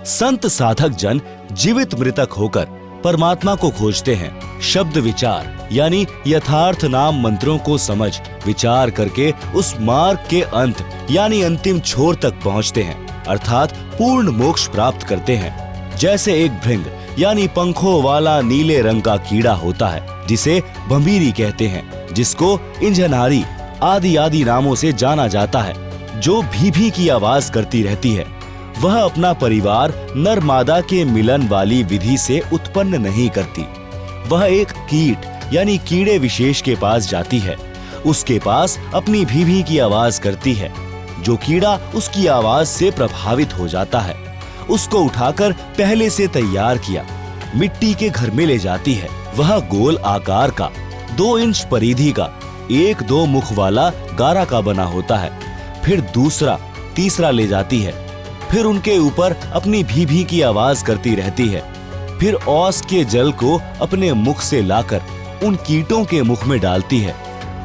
संत साधक जन जीवित मृतक होकर परमात्मा को खोजते हैं। शब्द विचार यानी यथार्थ नाम मंत्रों को समझ विचार करके उस मार्ग के अंत यानी अंतिम छोर तक पहुंचते हैं, अर्थात पूर्ण मोक्ष प्राप्त करते हैं। जैसे एक भृंग यानी पंखों वाला नीले रंग का कीड़ा होता है, जिसे भंभीरी कहते हैं, जिसको इंजनहारी आदि आदि नामों से जाना जाता है, जो भी की आवाज करती रहती है। वह अपना परिवार नर मादा के मिलन वाली विधि से उत्पन्न नहीं करती। वह एक कीट यानी कीड़े विशेष के पास जाती है, उसके पास अपनी भी की आवाज करती है। जो कीड़ा उसकी आवाज से प्रभावित हो जाता है, उसको उठाकर पहले से तैयार किया मिट्टी के घर में ले जाती है। वह गोल आकार का 2 इंच परिधि का 1-2 मुख वाला गारा का बना होता है। फिर दूसरा तीसरा ले जाती है, फिर उनके ऊपर अपनी भी की आवाज करती रहती है। फिर औस के जल को अपने मुख से लाकर उन कीटों के मुख में डालती है।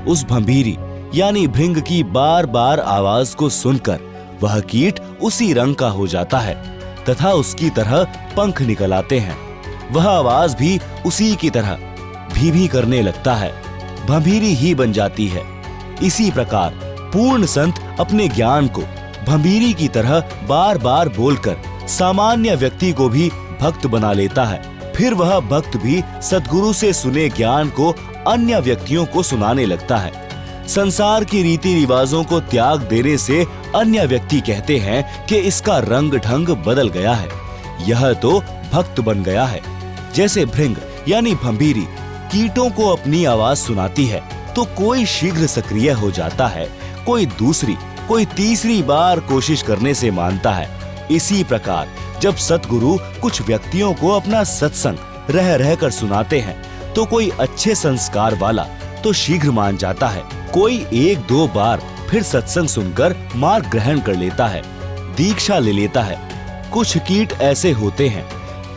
उस भंभीरी यानी भृंग की बार बार आवाज को सुनकर वह कीट उसी रंग का हो जाता है तथा उसकी तरह पंख निकल आते हैं। वह आवाज भी उसी की तरह भी करने लगता है, भंभीरी ही बन जाती है। इसी प्रकार पूर्ण संत अपने ज्ञान को भंभीरी की तरह बार बार बोलकर सामान्य व्यक्ति को भी भक्त बना लेता है। फिर वह भक्त भी सद्गुरु से सुने ज्ञान को अन्य व्यक्तियों को सुनाने लगता है। संसार की रीति रिवाजों को त्याग देने से अन्य व्यक्ति कहते हैं कि इसका रंग ढंग बदल गया है, यह तो भक्त बन गया है। जैसे भृंग यानी भंभीरी कीटों को अपनी आवाज सुनाती है तो कोई शीघ्र सक्रिय हो जाता है, कोई दूसरी कोई तीसरी बार कोशिश करने से मानता है। इसी प्रकार जब सतगुरु कुछ व्यक्तियों को अपना सत्संग रह रह कर सुनाते हैं तो कोई अच्छे संस्कार वाला तो शीघ्र मान जाता है, कोई 1-2 बार फिर सत्संग सुनकर मार्ग ग्रहण कर लेता है, दीक्षा ले लेता है। कुछ कीट ऐसे होते हैं,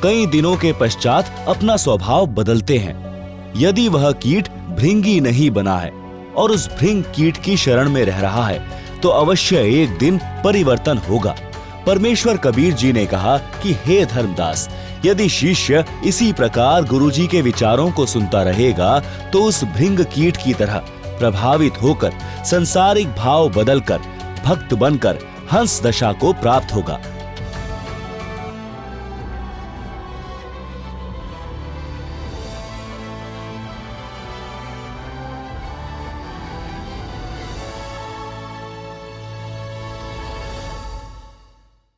कई दिनों के पश्चात अपना स्वभाव बदलते हैं। यदि वह कीट भृंगी नहीं बना है और उस भृंग कीट की शरण में रह रहा है तो अवश्य एक दिन परिवर्तन होगा। परमेश्वर कबीर जी ने कहा कि हे धर्मदास, यदि शिष्य इसी प्रकार गुरुजी के विचारों को सुनता रहेगा तो उस भृंग कीट की तरह प्रभावित होकर संसारिक भाव बदलकर भक्त बनकर हंस दशा को प्राप्त होगा।